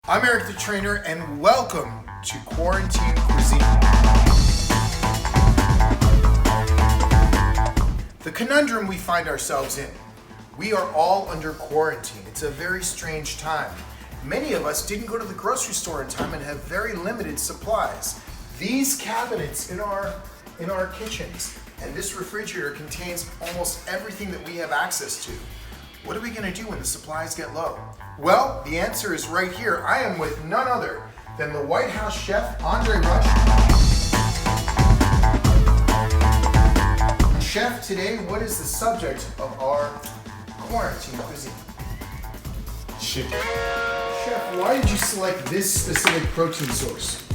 I'm Eric the Trainer, and welcome to Quarantine Cuisine. The conundrum we find ourselves in. We are all under quarantine. It's a very strange time. Many of us didn't go to the grocery store in time and have very limited supplies. These cabinets in our kitchens and this refrigerator contains almost everything that we have access to. What are we gonna do when the supplies get low? Well, the answer is right here. I am with none other than the White House chef, Andre Rush. Chef, today, what is the subject of our quarantine cuisine? Chicken. Chef, why did you select this specific protein source?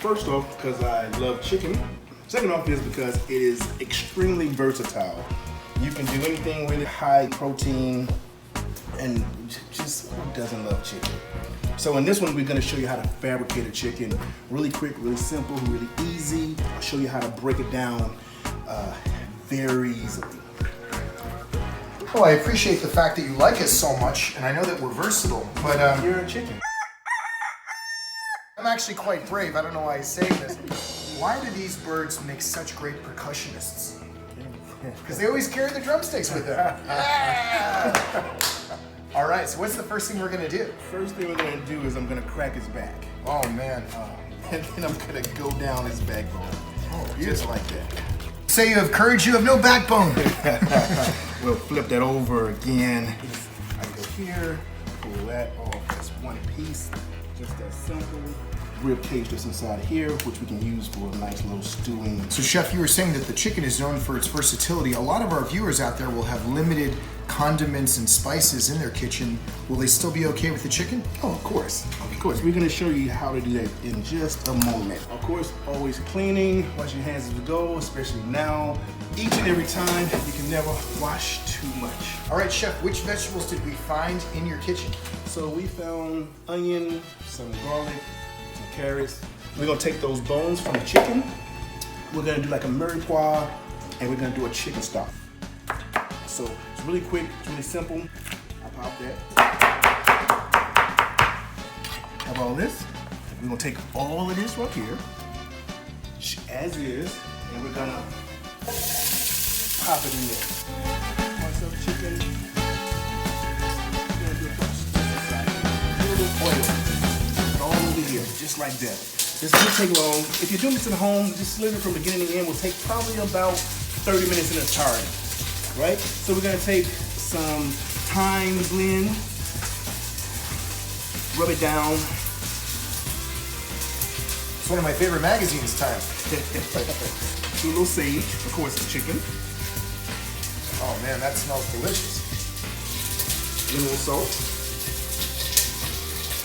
First off, because I love chicken. Second off is because it is extremely versatile. You can do anything with it, high protein, and just who doesn't love chicken? So in this one, we're gonna show you how to fabricate a chicken. Really quick, really simple, really easy. I'll show you how to break it down very easily. Well, I appreciate the fact that you like us so much, and I know that we're versatile, but You're a chicken. I'm actually quite brave. I don't know why I say this. Why do these birds make such great percussionists? Because they always carry the drumsticks with them. Yeah. All right, so what's the first thing we're gonna do? First thing we're gonna do is I'm gonna crack his back. Oh man. And then I'm gonna go down his backbone. Oh, just like that. Say you have courage, you have no backbone. We'll flip that over again. I go here, pull that off. That's one piece. Just that simple. Rib cage that's inside here, which we can use for a nice little stewing. So Chef, you were saying that the chicken is known for its versatility. A lot of our viewers out there will have limited condiments and spices in their kitchen. Will they still be okay with the chicken? Oh, of course. Of course. We're gonna show you how to do that in just a moment. Of course, always cleaning, wash your hands as we go, especially now. Each and every time, you can never wash too much. All right, Chef, which vegetables did we find in your kitchen? So we found onion, some garlic, some carrots. We're gonna take those bones from the chicken. We're gonna do like a mirepoix, and we're gonna do a chicken stock. So it's really quick, it's really simple. I pop that. Have all this. We're gonna take all of this right here, as is, and we're gonna pop it in there. Parts of chicken. We're gonna do a little oil all over here, just like that. This won't take long. If you're doing this at home, just sliver from beginning to end. Will take probably about 30 minutes in a entirety. Right? So we're gonna take some thyme blend, rub it down. It's one of my favorite magazines, Time. Do a little sage, of course, the chicken. Oh man, that smells delicious. A little salt.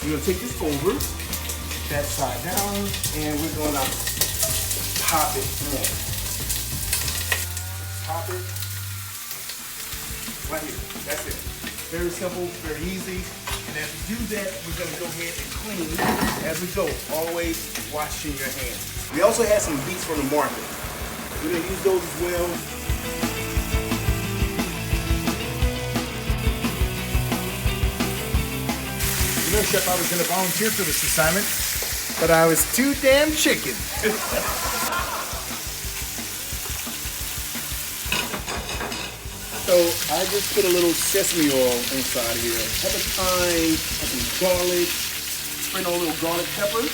We're gonna take this over, that side down, and we're gonna pop it in. Pop it. Right here, that's it. Very simple, very easy. And as we do that, we're gonna go ahead and clean as we go. Always washing your hands. We also had some beets from the market. We're gonna use those as well. You know, Chef, I was gonna volunteer for this assignment, but I was too damn chicken. So I just put a little sesame oil inside here. Have a thyme, have some garlic, sprinkle a little garlic pepper.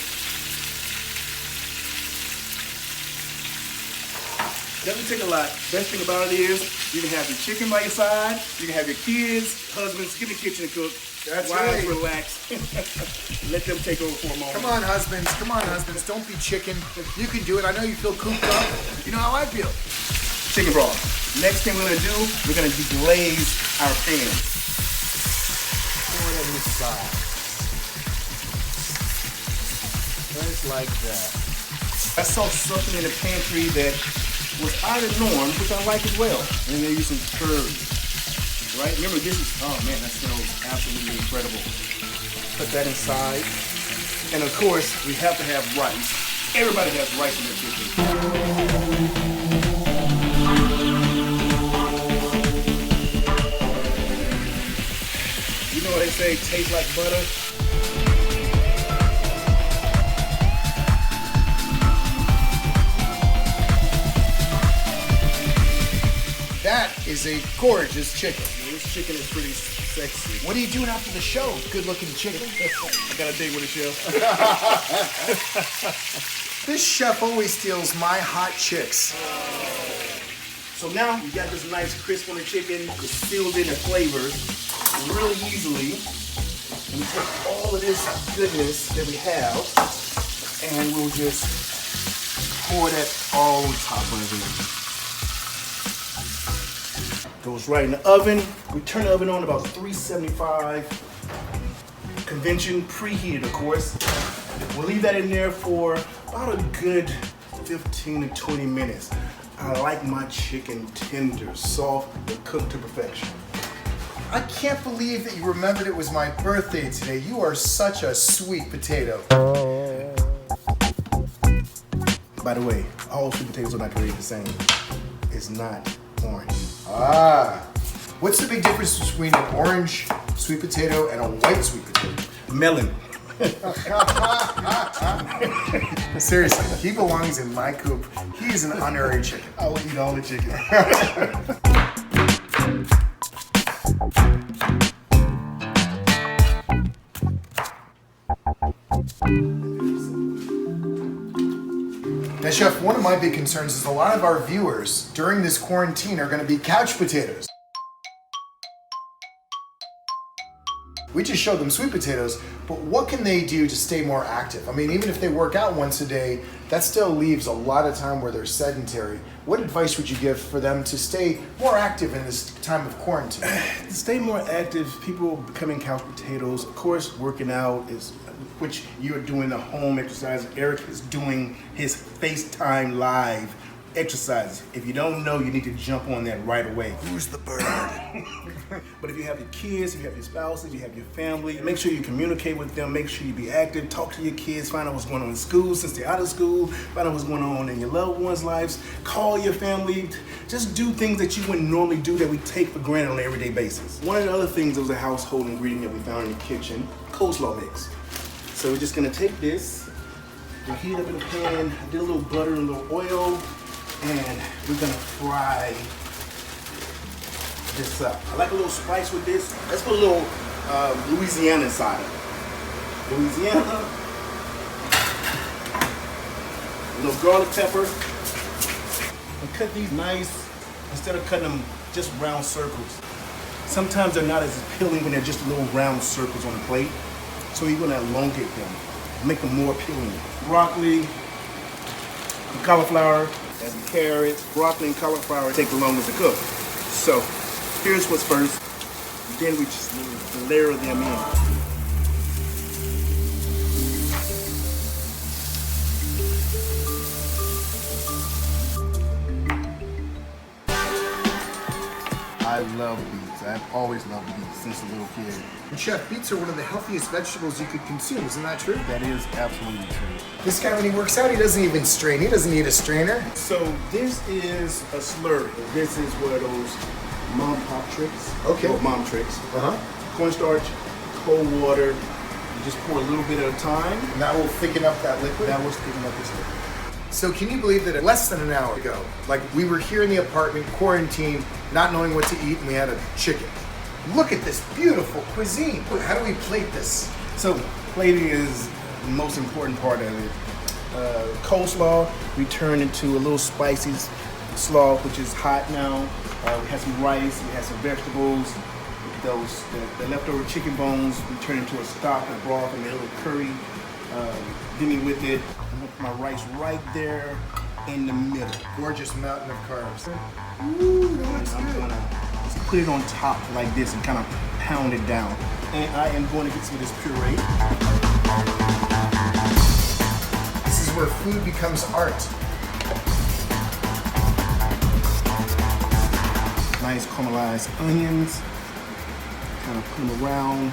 Doesn't take a lot. Best thing about it is you can have your chicken by your side, you can have your kids, husbands, get in the kitchen and cook. That's Wives, right. relax. Let them take over for a moment. Come on, husbands, don't be chicken. You can do it. I know you feel cooped up. You know how I feel. Chicken broth. Next thing we're gonna do, we're gonna deglaze our pan. Pour it on this side. Just like that. I saw something in the pantry that was out of the norm, which I like as well. And they use some curry. Right? Remember, this is, oh man, that smells absolutely incredible. Put that inside. And of course, we have to have rice. Everybody has rice in their kitchen. You know what they say, tastes like butter. is a gorgeous chicken. This chicken is pretty sexy. What are you doing after the show? Good looking chicken. I got a date with a chef. This chef always steals my hot chicks. So now you got this nice crisp on the chicken. It's sealed in the flavors really easily. And we take all of this goodness that we have and we'll just pour that all on top of it. Goes right in the oven. We turn the oven on about 375. Convention, preheated of course. We'll leave that in there for about a good 15 to 20 minutes. I like my chicken tender, soft, and cooked to perfection. I can't believe that you remembered it was my birthday today. You are such a sweet potato. By the way, all sweet potatoes are not created the same. It's not orange. Ah. What's the big difference between an orange sweet potato and a white sweet potato? Melon. Seriously, he belongs in my coop. He's an honorary chicken. I will eat all the chicken. Now, Chef, one of my big concerns is a lot of our viewers during this quarantine are going to be couch potatoes. We just showed them sweet potatoes, but what can they do to stay more active? I mean, even if they work out once a day, that still leaves a lot of time where they're sedentary. What advice would you give for them to stay more active in this time of quarantine? To stay more active, people becoming couch potatoes, of course, working out is, which you're doing the home exercise. Eric is doing his FaceTime live exercises. If you don't know, you need to jump on that right away. Who's the bird? But if you have your kids, if you have your spouses, you have your family, make sure you communicate with them, make sure you be active, talk to your kids, find out what's going on in school since they're out of school, find out what's going on in your loved ones' lives, call your family, just do things that you wouldn't normally do that we take for granted on an everyday basis. One of the other things that was a household ingredient that we found in the kitchen, coleslaw mix. So we're just gonna take this, we'll heat up in the pan, did a little butter and a little oil, and we're gonna fry this up. I like a little spice with this. Let's put a little Louisiana inside of it. Louisiana, a little garlic pepper. And cut these nice, instead of cutting them just round circles. Sometimes they're not as appealing when they're just little round circles on the plate. So you're gonna elongate them, make them more appealing. Broccoli, cauliflower, and carrots. Broccoli and cauliflower take the longest to cook. So here's what's first. Then we just layer them in. I love beets. I've always loved beets since a little kid. And Chef, beets are one of the healthiest vegetables you could consume, isn't that true? That is absolutely true. This guy, when he works out, he doesn't even strain. He doesn't need a strainer. So this is a slurry. This is one of those mom pop tricks. Okay. Or mom tricks. Uh-huh. Cornstarch, cold water. You just pour a little bit at a time. And that will thicken up that liquid? That was picking up this liquid. So can you believe that less than an hour ago, like we were here in the apartment, quarantined, not knowing what to eat, and we had a chicken. Look at this beautiful cuisine. How do we plate this? So plating is the most important part of it. Coleslaw, we turn into a little spicy slaw, which is hot now. We have some rice, we have some vegetables. The leftover chicken bones, we turn into a stock, a broth, and a little curry. Give me with it. I'm gonna put my rice right there in the middle. Gorgeous mountain of carbs. Ooh, that looks good. I'm gonna just put it on top like this and kind of pound it down. And I am going to get some of this puree. This is where food becomes art. Nice caramelized onions. Kind of put them around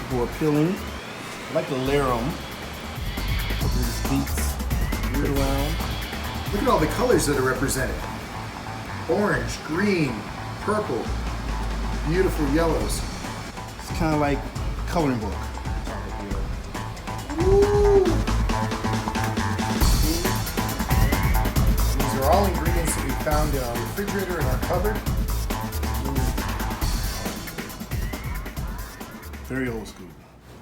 for peeling. I like to layer them. Put these beets around. Look at all the colors that are represented. Orange, green, purple, beautiful yellows. It's kind of like a coloring book. Woo! These are all ingredients that we found in our refrigerator in our cupboard. Very old school.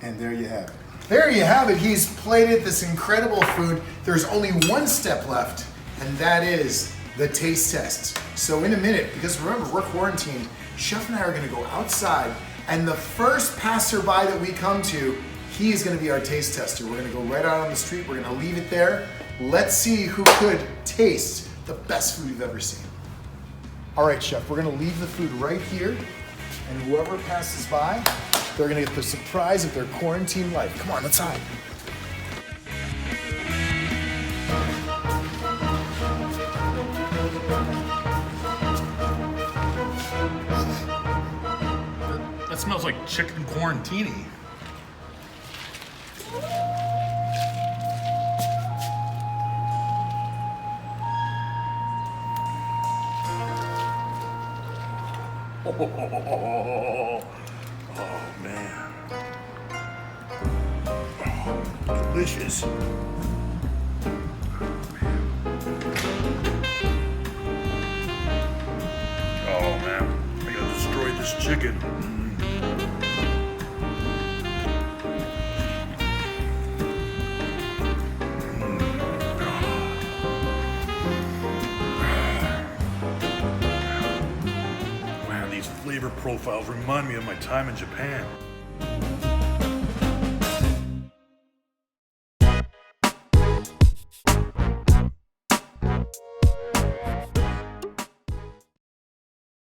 And there you have it. There you have it. He's plated this incredible food. There's only one step left, and that is the taste test. So in a minute, because remember, we're quarantined, Chef and I are gonna go outside, and the first passerby that we come to, he is gonna be our taste tester. We're gonna go right out on the street, we're gonna leave it there. Let's see who could taste the best food you've ever seen. All right, Chef, we're gonna leave the food right here, and whoever passes by, they're gonna get the surprise of their quarantine life. Come on, let's hide. That smells like chicken quarantini. Oh man. Oh, delicious. Oh man, I gotta destroy this chicken. Man, these flavor profiles remind me of my time in Japan.